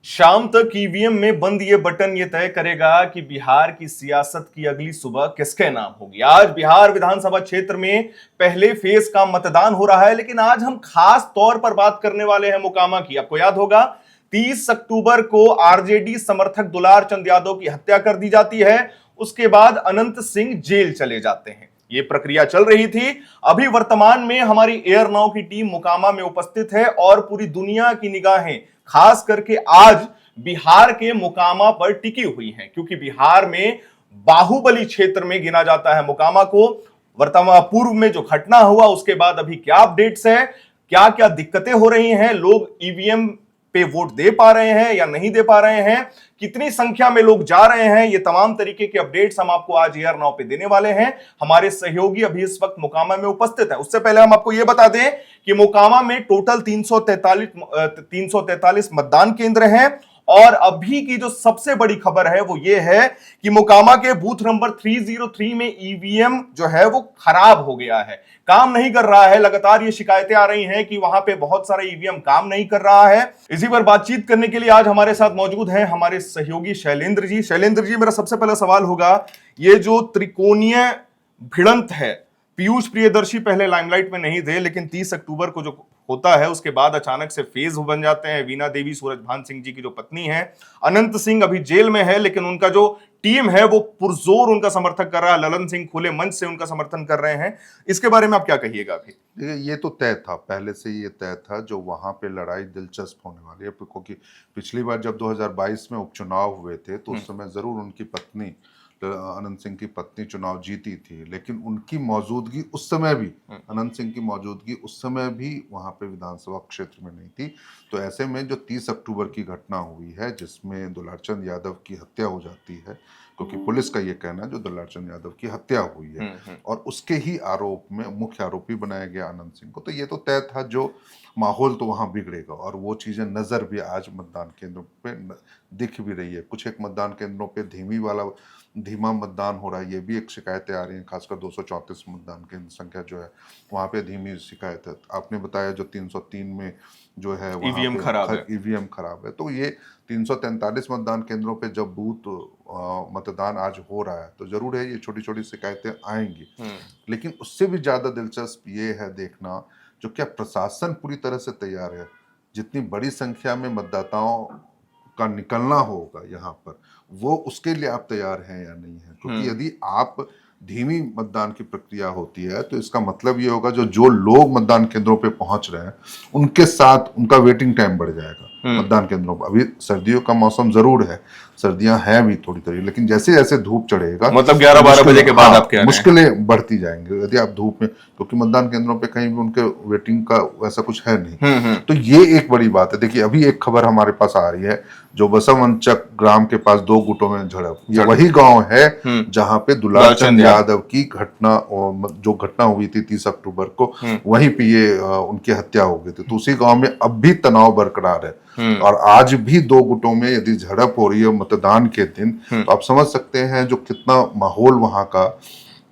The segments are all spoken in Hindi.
शाम तक ईवीएम में बंद ये बटन ये तय करेगा कि बिहार की सियासत की अगली सुबह किसके नाम होगी। आज बिहार विधानसभा क्षेत्र में पहले फेज का मतदान हो रहा है, लेकिन आज हम खास तौर पर बात करने वाले हैं मोकामा की। आपको याद होगा 30 अक्टूबर को आरजेडी समर्थक दुलार चंद यादव की हत्या कर दी जाती है। उसके बाद अनंत सिंह जेल चले जाते हैं। ये प्रक्रिया चल रही थी। अभी वर्तमान में हमारी एयर नाउ की टीम मोकामा में उपस्थित है और पूरी दुनिया की निगाहें खास करके आज बिहार के मोकामा पर टिकी हुई हैं, क्योंकि बिहार में बाहुबली क्षेत्र में गिना जाता है मोकामा को। वर्तमान पूर्व में जो घटना हुआ उसके बाद अभी क्या अपडेट्स है, क्या क्या दिक्कतें हो रही हैं, लोग ईवीएम पे वोट दे पा रहे हैं या नहीं दे पा रहे हैं, कितनी संख्या में लोग जा रहे हैं, ये तमाम तरीके के अपडेट्स हम आपको आज एयर नाउ पे देने वाले हैं। हमारे सहयोगी अभी इस वक्त मोकामा में उपस्थित है। उससे पहले हम आपको ये बता दें कि मोकामा में टोटल 343 मतदान केंद्र हैं और अभी की जो सबसे बड़ी खबर है वो ये है कि मोकामा के बूथ नंबर 303 में ईवीएम जो है वो खराब हो गया है, काम नहीं कर रहा है। लगातार ये शिकायतें आ रही हैं कि वहां पे बहुत सारा ईवीएम काम नहीं कर रहा है। इसी पर बातचीत करने के लिए आज हमारे साथ मौजूद हैं हमारे सहयोगी शैलेंद्र जी। शैलेंद्र जी, मेरा सबसे पहला सवाल होगा, ये जो त्रिकोणीय भिड़ंत है, पीयूष प्रियदर्शी पहले लाइमलाइट में नहीं थे, लेकिन 30 अक्टूबर को जो होता है उसके बाद अचानक से फेज बन जाते हैं। वीणा देवी सूरजभान सिंह जी की जो पत्नी है, अनंत सिंह अभी जेल में है, लेकिन उनका जो टीम है वो पुरजोर उनका समर्थन कर रहा है। ललन सिंह खुले मंच से उनका समर्थन कर रहे हैं। इसके बारे में आप क्या कहिएगा? अभी देखिए, ये तो तय था, पहले से ये तय था जो वहां पे लड़ाई दिलचस्प होने वाली है, क्योंकि पिछली बार जब 2022 में उपचुनाव हुए थे तो उस समय जरूर उनकी पत्नी अनंत सिंह की पत्नी चुनाव जीती थी, लेकिन उनकी मौजूदगी उस समय भी, अनंत सिंह की मौजूदगी उस समय भी वहां पे विधानसभा क्षेत्र में नहीं थी। तो ऐसे में जो 30 अक्टूबर की घटना हुई है जिसमें दुलारचंद यादव की हत्या हो जाती है, क्योंकि पुलिस का ये कहना है जो दुलारचंद यादव की हत्या हुई है और उसके ही आरोप में मुख्य आरोपी बनाया गया अनंत सिंह को, तो ये तो तय था जो माहौल तो वहां बिगड़ेगा और वो चीजें नजर भी आज मतदान केंद्रों पे दिख भी रही है। कुछ एक मतदान केंद्रों पे धीमा मतदान हो रहा है, ये भी एक शिकायतें आ रही हैं, खासकर 234 मतदान केंद्र संख्या जो है वहाँ पे धीमी शिकायत है। आपने बताया जो 303 में जो है ईवीएम खराब है, तो ये 343 मतदान केंद्रों पे जब बूथ मतदान आज हो रहा है तो जरूर है ये छोटी छोटी शिकायतें आएंगी, लेकिन उससे भी ज्यादा दिलचस्प ये है देखना जो क्या प्रशासन पूरी तरह से तैयार है। जितनी बड़ी संख्या में मतदाताओं का निकलना होगा यहाँ पर, वो उसके लिए आप तैयार हैं या नहीं है, क्योंकि यदि आप धीमी मतदान की प्रक्रिया होती है तो इसका मतलब ये होगा जो लोग मतदान केंद्रों पे पहुंच रहे हैं उनके साथ उनका वेटिंग टाइम बढ़ जाएगा मतदान केंद्रों पर। अभी सर्दियों का मौसम जरूर है, सर्दियां हैं भी थोड़ी थोड़ी, लेकिन जैसे जैसे धूप चढ़ेगा, मतलब 11-12 बजे के बाद आपके मुश्किलें बढ़ती जाएंगी यदि आप धूप में, क्योंकि मतदान केंद्रों पे कहीं भी उनके वेटिंग का वैसा कुछ है नहीं। तो ये एक बड़ी बात है। देखिए, अभी एक खबर हमारे पास आ रही है जो बसवंचक ग्राम के पास 2 गुटों में झड़प, ये वही गांव है जहां पे दुलारचंद यादव की घटना, जो घटना हुई थी 30 अक्टूबर को, वहीं पे ये उनकी हत्या हो गई थी। तो उसी गांव में अब भी तनाव बरकरार है और आज भी 2 गुटों में यदि झड़प हो रही है मतदान के दिन, तो आप समझ सकते हैं जो कितना माहौल वहां का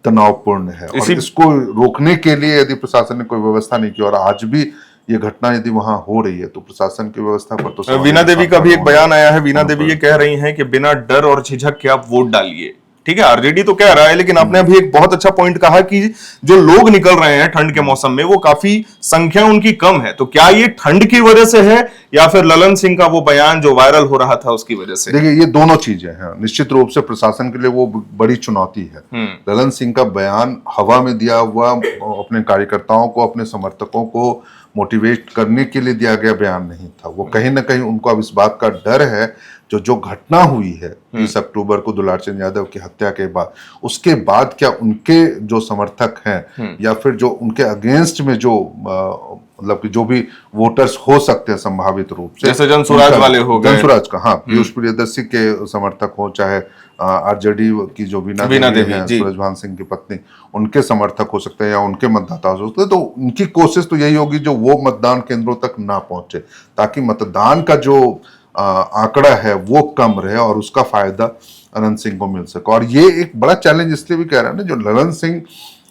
तनावपूर्ण है। और इसको रोकने के लिए यदि प्रशासन ने कोई व्यवस्था नहीं की और आज भी ये घटना यदि वहां हो रही है तो प्रशासन की व्यवस्था पर तो वीणा देवी का भी एक बयान आया है। वीणा देवी ये कह रही हैं कि बिना डर और झिझक के आप वोट डालिए। ठीक है, आरजेडी तो कह रहा है, लेकिन आपने अभी एक बहुत अच्छा पॉइंट कहा कि जो लोग निकल रहे हैं ठंड के मौसम में वो काफी संख्या उनकी कम है। तो क्या ये ठंड की वजह से है या फिर ललन सिंह का वो बयान जो वायरल हो रहा था उसकी वजह से? देखिए, ये दोनों चीजें हैं। निश्चित रूप से प्रशासन के लिए वो बड़ी चुनौती है। ललन सिंह का बयान हवा में दिया हुआ, अपने कार्यकर्ताओं को, अपने समर्थकों को मोटिवेट करने के लिए दिया गया बयान नहीं था। वो कहीं ना कहीं उनको अब इस बात का डर है जो घटना हुई है 30 अक्टूबर को दुलारचंद यादव की हत्या के बाद, उसके बाद क्या उनके जो समर्थक हैं या फिर जो उनके अगेंस्ट में जो मतलब कि जो भी वोटर्स हो सकते हैं संभावित रूप से, जैसे जनसुराज वाले हो गए, जनसुराज का, हाँ, पीयूष प्रियदर्शी के समर्थक हो, चाहे आरजेडी की जो वीणा देवी है, सूरजभान सिंह की पत्नी, उनके समर्थक हो सकते हैं या उनके मतदाता हो सकते हैं। तो उनकी कोशिश तो यही होगी जो वो मतदान केंद्रों तक ना पहुंचे, ताकि मतदान का जो आंकड़ा है वो कम रहे और उसका फायदा अनंत सिंह को मिल सके। और ये एक बड़ा चैलेंज इसलिए भी कह रहा है ना, जो ललन सिंह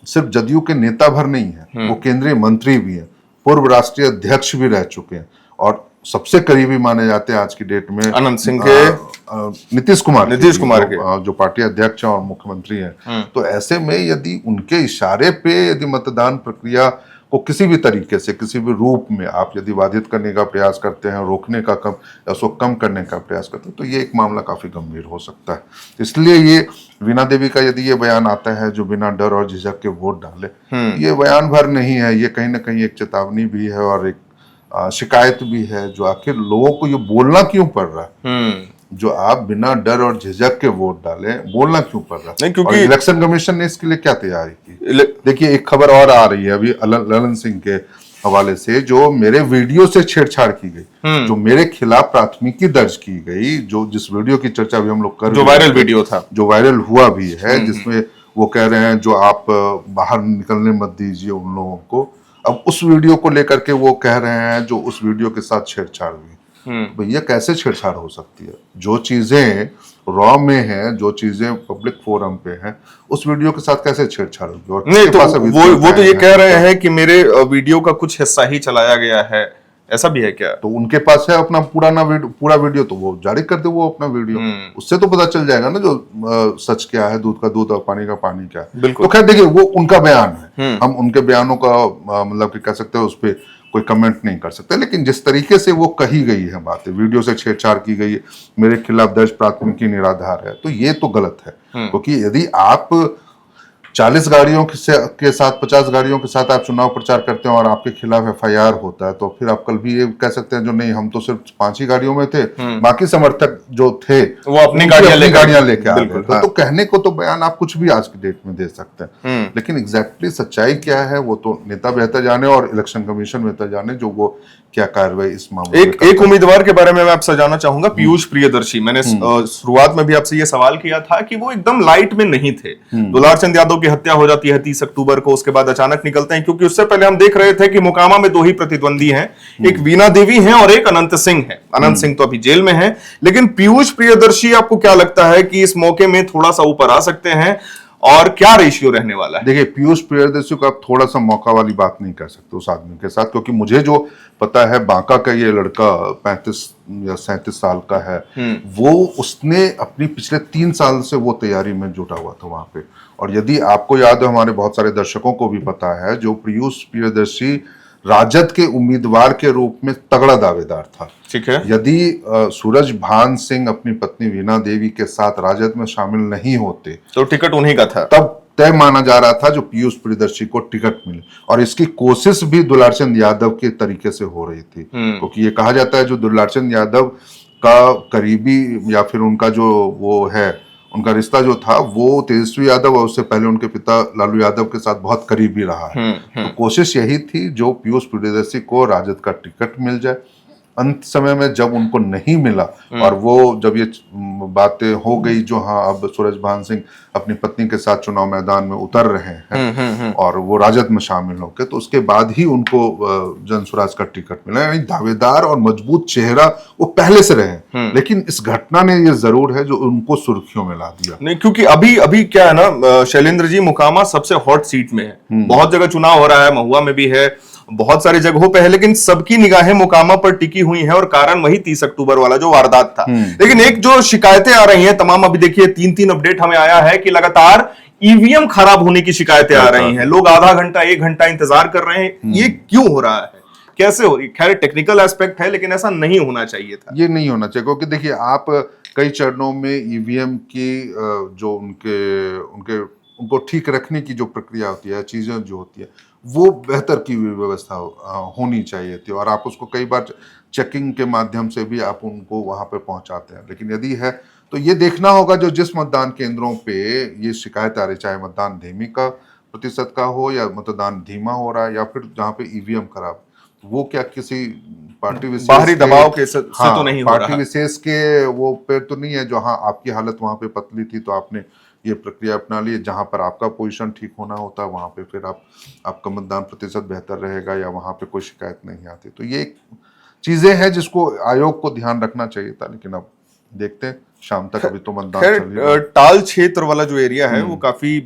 सिर्फ जदयू के नेता भर नहीं है, वो केंद्रीय मंत्री भी है, पूर्व राष्ट्रीय अध्यक्ष भी रह चुके हैं और सबसे करीबी माने जाते हैं आज की डेट में अनंत सिंह के, नीतीश कुमार के जो पार्टी अध्यक्ष हैं और मुख्यमंत्री हैं। तो ऐसे में यदि उनके इशारे पे यदि मतदान प्रक्रिया को किसी भी तरीके से, किसी भी रूप में आप यदि बाधित करने का प्रयास करते हैं, रोकने का कम या उसको कम करने का प्रयास करते हैं, तो ये एक मामला काफी गंभीर हो सकता है। इसलिए ये वीणा देवी का यदि ये बयान आता है जो बिना डर और झिझक के वोट डाले, ये बयान भर नहीं है, ये कहीं ना कहीं एक चेतावनी भी है और एक शिकायत भी है, जो आखिर लोगों को ये बोलना क्यों पड़ रहा है, जो आप बिना डर और झिझक के वोट डालें, बोलना क्यों पड़ रहा है। क्योंकि इलेक्शन कमीशन ने इसके लिए क्या तैयारी की, देखिए एक खबर और आ रही है अभी ललन सिंह के हवाले से, जो मेरे वीडियो से छेड़छाड़ की गई, जो मेरे खिलाफ प्राथमिकी दर्ज की गई, जो जिस वीडियो की चर्चा भी हम लोग कर, जो वायरल वीडियो था, जो वायरल हुआ भी है, जिसमें वो कह रहे हैं जो आप बाहर निकलने मत दीजिए उन लोगों को। अब उस वीडियो को लेकर के वो कह रहे हैं जो उस वीडियो के साथ छेड़छाड़ हुई। भैया कैसे छेड़छाड़ हो सकती है? जो चीजें रॉ में हैं, जो चीजें पब्लिक फोरम पे हैं, उस वीडियो के साथ कैसे छेड़छाड़ होगी? और नहीं तो वो तो ये कह रहे हैं कि मेरे वीडियो का कुछ हिस्सा ही चलाया गया है, ऐसा भी है क्या? तो उनके पास है अपना पूरा वीडियो, तो वो जारी कर दे वो अपना वीडियो, उससे तो पता चल जाएगा ना जो सच क्या है, दूध का दूध और पानी का पानी क्या है। तो खैर देखिए वो उनका बयान है, हम उनके बयानों का मतलब कि कह सकते हैं उस पर कोई कमेंट नहीं कर सकते, लेकिन जिस तरीके से वो कही गई है बातें, वीडियो से छेड़छाड़ की गई है, मेरे खिलाफ दर्ज प्राथमिकी निराधार है, तो ये तो गलत है। क्योंकि यदि आप 40 गाड़ियों के साथ 50 गाड़ियों के साथ आप चुनाव प्रचार करते हैं और आपके खिलाफ FIR होता है, तो फिर आप कल भी ये कह सकते हैं जो नहीं हम तो सिर्फ 5 ही गाड़ियों में थे, बाकी समर्थक जो थे वो अपनी गाड़ियां लेके आ गए। तो कहने को तो बयान आप कुछ भी आज की डेट में दे सकते हैं, लेकिन एग्जैक्टली सच्चाई क्या है वो तो नेता बेहतर जाने और इलेक्शन कमीशन बेहतर जाने, जो वो क्या कार्रवाई इस मामले में। एक उम्मीदवार के बारे में मैं आपसे जानना चाहूंगा, पीयूष प्रियदर्शी। मैंने शुरुआत में भी आपसे ये सवाल किया था कि वो एकदम लाइट में नहीं थे। दुलारचंद यादव की हत्या हो जाती है 30 अक्टूबर को, उसके बाद अचानक निकलते हैं, क्योंकि उससे पहले हम देख रहे थे कि मोकामा में 2 ही प्रतिद्वंदी हैं, एक वीणा देवी हैं और एक अनंत सिंह है। अनंत सिंह तो अभी जेल में है, लेकिन पीयूष प्रियदर्शी आपको क्या लगता है कि इस मौके में थोड़ा सा ऊपर आ सकते हैं और क्या रेशियो रहने वाला है? देखिए पीयूष प्रियदर्शी को आप थोड़ा सा मौका वाली बात नहीं कर सकते उस आदमी के साथ, क्योंकि मुझे जो पता है बांका का ये लड़का 35 या 37 साल का है, वो उसने अपनी पिछले 3 साल से वो तैयारी में जुटा हुआ था वहां पे। और यदि आपको याद है, हमारे बहुत सारे दर्शकों को भी पता है, जो पीयूष प्रियदर्शी राजद के उम्मीदवार के रूप में तगड़ा दावेदार था। ठीक है, यदि सूरजभान सिंह अपनी पत्नी वीणा देवी के साथ राजद में शामिल नहीं होते तो टिकट उन्हीं का था, तब तय माना जा रहा था जो पीयूष प्रियदर्शी को टिकट मिले। और इसकी कोशिश भी दुलारचंद यादव के तरीके से हो रही थी, क्योंकि ये कहा जाता है जो दुलारचंद यादव का करीबी या फिर उनका जो वो है, उनका रिश्ता जो था वो तेजस्वी यादव और उससे पहले उनके पिता लालू यादव के साथ बहुत करीबी रहा है। तो कोशिश यही थी जो पीयूष प्रियदर्शी को राजद का टिकट मिल जाए। अंत समय में जब उनको नहीं मिला और वो जब ये बातें हो गई जो हाँ अब सूरजभान सिंह अपनी पत्नी के साथ चुनाव मैदान में उतर रहे हैं और वो राजद में शामिल होके, तो उसके बाद ही उनको जनसुराज का टिकट मिला। यानी दावेदार और मजबूत चेहरा वो पहले से रहे, लेकिन इस घटना ने ये जरूर है जो उनको सुर्खियों में ला दिया। नहीं, क्योंकि अभी क्या है ना शैलेंद्र जी, मोकामा सबसे हॉट सीट में है, बहुत जगह चुनाव हो रहा है, महुआ में भी है, बहुत सारी जगहों पे है, लेकिन सबकी निगाहें मोकामा पर टिकी हुई हैं और कारण वही 30 अक्टूबर वाला जो वारदात था। लेकिन एक जो शिकायतें आ रही हैं तमाम, अभी देखिए 3 अपडेट हमें आया है कि लगातार ईवीएम खराब होने की शिकायतें आ रही हैं, लोग आधा घंटा 1 घंटा इंतजार कर रहे हैं। ये क्यों हो रहा है, कैसे हो रही? खैर टेक्निकल एस्पेक्ट है, लेकिन ऐसा नहीं होना चाहिए था। ये नहीं होना चाहिए, क्योंकि देखिए आप कई चरणों में ईवीएम की जो उनको ठीक रखने की जो प्रक्रिया होती है, चीजें जो होती है, वो बेहतर की व्यवस्था होनी चाहिए थी, और आप उसको कई बार चेकिंग के माध्यम से भी आप उनको वहां पे पहुंचाते हैं। लेकिन यदि है तो ये देखना होगा जो जिस मतदान केंद्रों पे ये शिकायत आ रही, चाहे मतदान धीमी का प्रतिशत का हो या मतदान धीमा हो रहा है या फिर जहाँ पे ईवीएम खराब, वो क्या किसी पार्टी विशेष बाहरी दबाव के से तो नहीं हो रहा, पार्टी विशेष के वो पे तो नहीं है जो हाँ आपकी हालत वहां पे पतली थी तो आपने ये प्रक्रिया अपना ली। जहां पर आपका पोजीशन ठीक होना होता है वहां पे फिर आपका मतदान प्रतिशत बेहतर रहेगा या वहां पे कोई शिकायत नहीं आती। तो ये चीजें हैं जिसको आयोग को ध्यान रखना चाहिए था, लेकिन अब देखते हैं शाम तक, अभी तो मतदान खैर चल ही रहा है। टाल क्षेत्र वाला जो एरिया है वो काफी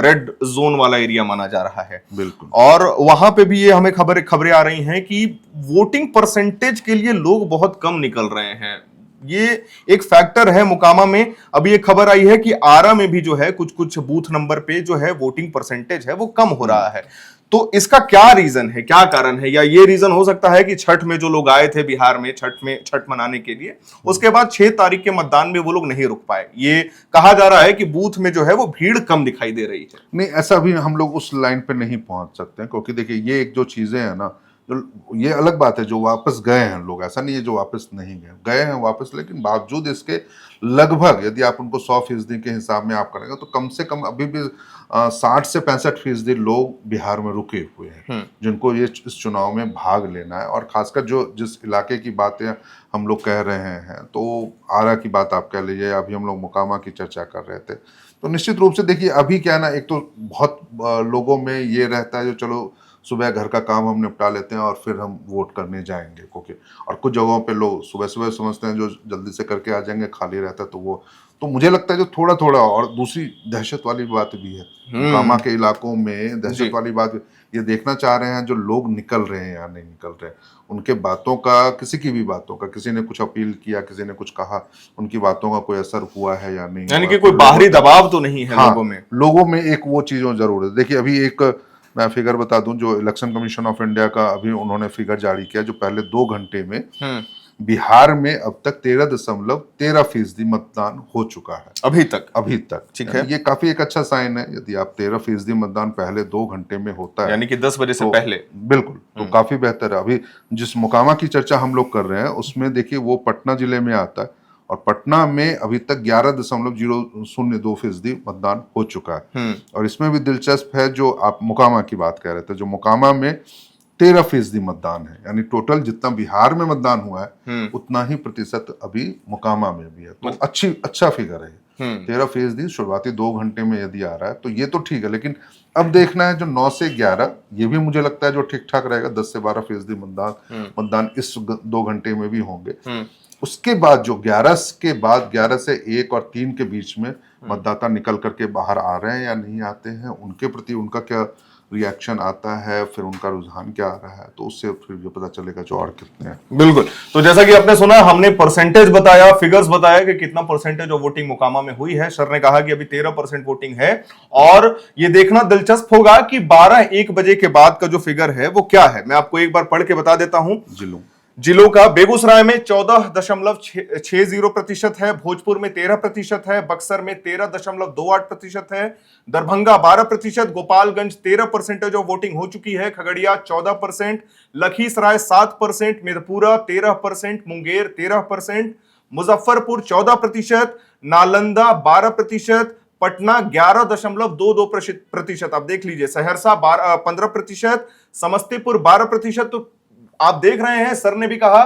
रेड जोन वाला एरिया माना जा रहा है। बिल्कुल। और वहां पे भी ये हमें खबरें आ रही हैं कि वोटिंग परसेंटेज के लिए लोग बहुत कम निकल रहे हैं। ये एक फैक्टर है मोकामा में। अभी एक खबर आई है कि आरा में भी जो है कुछ कुछ बूथ नंबर पे जो है वोटिंग परसेंटेज है वो कम हो रहा है। तो इसका क्या रीजन है, क्या कारण है? या ये रीजन हो सकता है कि छठ में जो लोग आए थे बिहार में छठ मनाने के लिए, उसके बाद 6 तारीख के मतदान में वो लोग नहीं रुक पाए। ये कहा जा रहा है कि बूथ में जो है वो भीड़ कम दिखाई दे रही है। नहीं, ऐसा भी हम लोग उस लाइन पे नहीं पहुंच सकते हैं, क्योंकि देखिए ये एक जो चीजें हैं ना, जो ये अलग बात है जो वापस गए हैं लोग, ऐसा नहीं है जो वापस नहीं गए हैं वापस, लेकिन बावजूद इसके लगभग यदि आप उनको 100% के हिसाब में आप करेंगे तो कम से कम अभी भी 60 से 65% लोग बिहार में रुके हुए हैं जिनको ये इस चुनाव में भाग लेना है। और खासकर जो जिस इलाके की बातें हम लोग कह रहे हैं, तो आरा की बात आप कह लीजिए, अभी हम लोग मोकामा की चर्चा कर रहे थे, तो निश्चित रूप से देखिए अभी क्या है ना, एक तो बहुत लोगों में ये रहता है जो चलो सुबह घर का काम हम निपटा लेते हैं और फिर हम वोट करने जाएंगे, ओके। और कुछ जगहों पे लोग सुबह सुबह समझते हैं जो जल्दी से करके आ जाएंगे, खाली रहता है, तो मुझे लगता है जो थोड़ा थोड़ा, और दूसरी दहशत वाली बात भी है मोकामा के इलाकों में, दहशत वाली बात ये देखना चाह रहे हैं जो लोग निकल रहे हैं या नहीं निकल रहे हैं, उनके बातों का, किसी की भी बातों का, किसी ने कुछ अपील किया, किसी ने कुछ कहा, उनकी बातों का कोई असर हुआ है या नहीं, यानी कि कोई बाहरी दबाव तो नहीं है। हाँ, लोगों में एक वो चीजों जरूर है। देखिए अभी एक मैं फिगर बता दूं, जो इलेक्शन कमीशन ऑफ इंडिया का अभी उन्होंने फिगर जारी किया, जो पहले 2 घंटे में बिहार में अब तक 13.13% मतदान हो चुका है अभी तक। ठीक है, ये काफी एक अच्छा साइन है। यदि आप 13% मतदान पहले 2 घंटे में होता है, यानी कि 10 बजे से पहले, बिल्कुल, तो काफी बेहतर है। अभी जिस मोकामा की चर्चा हम लोग कर रहे हैं उसमें देखिए वो पटना जिले में आता है, और पटना में अभी तक 11.002% मतदान हो चुका है। और इसमें भी दिलचस्प है, जो आप मोकामा की बात कह रहे थे, जो मोकामा में 13% मतदान है, यानी टोटल जितना बिहार में मतदान हुआ है उतना ही प्रतिशत अभी मोकामा में भी है। तो अच्छा फिगर है 13%। शुरुआती 2 घंटे में यदि आ रहा है तो ये तो ठीक है, लेकिन अब देखना है जो 9 से 11, ये भी मुझे लगता है जो ठीक ठाक रहेगा। 10 से 12% मतदान इस 2 घंटे में भी होंगे। उसके बाद जो 11 के बाद 11 से 1 और 3 के बीच में मतदाता निकल करके बाहर आ रहे हैं या नहीं आते हैं, उनके प्रति उनका क्या रिएक्शन आता है, फिर उनका रुझान क्या आ रहा है, तो उससे फिर ये पता चलेगा जो और कितने हैं। बिल्कुल। तो जैसा कि आपने सुना, हमने परसेंटेज बताया, फिगर्स बताया कि कितना परसेंटेज ऑफ वोटिंग मोकामा में हुई है। सर ने कहा कि अभी 13% वोटिंग है, और ये देखना दिलचस्प होगा कि 12-1 बजे के बाद का जो फिगर है वो क्या है। मैं आपको एक बार पढ़ के बता देता हूं जिलों का। बेगूसराय में 14.60% है, भोजपुर में 13% है, बक्सर में 13.28% है, दरभंगा 12%, गोपालगंज 13% ऑफ वोटिंग हो चुकी है, खगड़िया 14%, लखीसराय 7%, मिरपुरा 13%, मुंगेर 13%, मुजफ्फरपुर 14%, नालंदा 12%, पटना 11.22%। आप देख लीजिए, सहरसा 15%, समस्तीपुर 12%। तो आप देख रहे हैं, सर ने भी कहा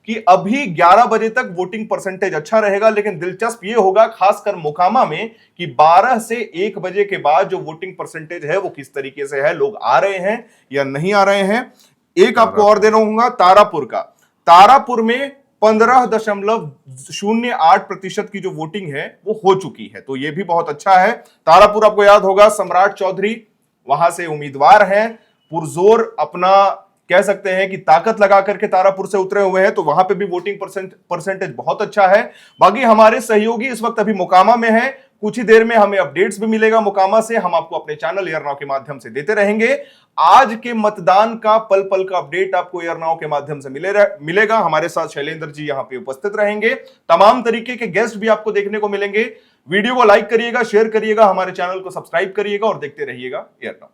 कि अभी 11 बजे तक वोटिंग परसेंटेज अच्छा रहेगा, लेकिन दिलचस्प ये होगा खासकर मोकामा में कि 12 से 1 बजे के बाद जो वोटिंग परसेंटेज है वो किस तरीके से है, लोग आ रहे हैं या नहीं आ रहे हैं। एक आपको और देना होगा तारापुर का। तारापुर में 15.08% की जो वोटिंग है वो हो चुकी है, तो ये भी बहुत अच्छा है। तारापुर आपको याद होगा, सम्राट चौधरी वहां से उम्मीदवार हैं, पुरजोर अपना कह सकते हैं कि ताकत लगा करके तारापुर से उतरे हुए हैं, तो वहां पे भी वोटिंग परसेंटेज बहुत अच्छा है। बाकी हमारे सहयोगी इस वक्त अभी मोकामा में हैं, कुछ ही देर में हमें अपडेट्स भी मिलेगा मोकामा से, हम आपको अपने चैनल एयर नाउ के माध्यम से देते रहेंगे। आज के मतदान का पल पल का अपडेट आपको एयर नाउ के माध्यम से मिलेगा। हमारे साथ शैलेंद्र जी यहाँ पे उपस्थित रहेंगे, तमाम तरीके के गेस्ट भी आपको देखने को मिलेंगे। वीडियो को लाइक करिएगा, शेयर करिएगा, हमारे चैनल को सब्सक्राइब करिएगा और देखते रहिएगा एयर नाउ।